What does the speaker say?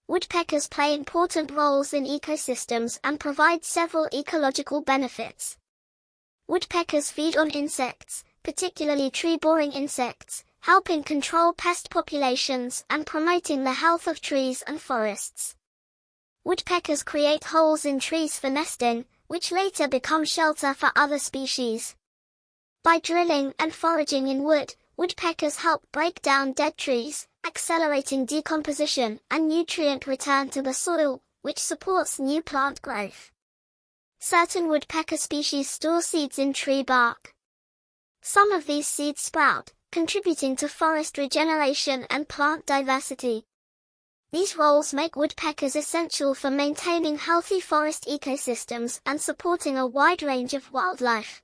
Woodpeckers play important roles in ecosystems and provide several ecological benefits. Woodpeckers feed on insects, particularly tree-boring insects, helping control pest populations and promoting the health of trees and forests. Woodpeckers create holes in trees for nesting, which later become shelter for other species. By drilling and foraging in wood, woodpeckers help break down dead trees, accelerating decomposition and nutrient return to the soil, which supports new plant growth. Certain woodpecker species store seeds in tree bark. Some of these seeds sprout, contributing to forest regeneration and plant diversity. These roles make woodpeckers essential for maintaining healthy forest ecosystems and supporting a wide range of wildlife.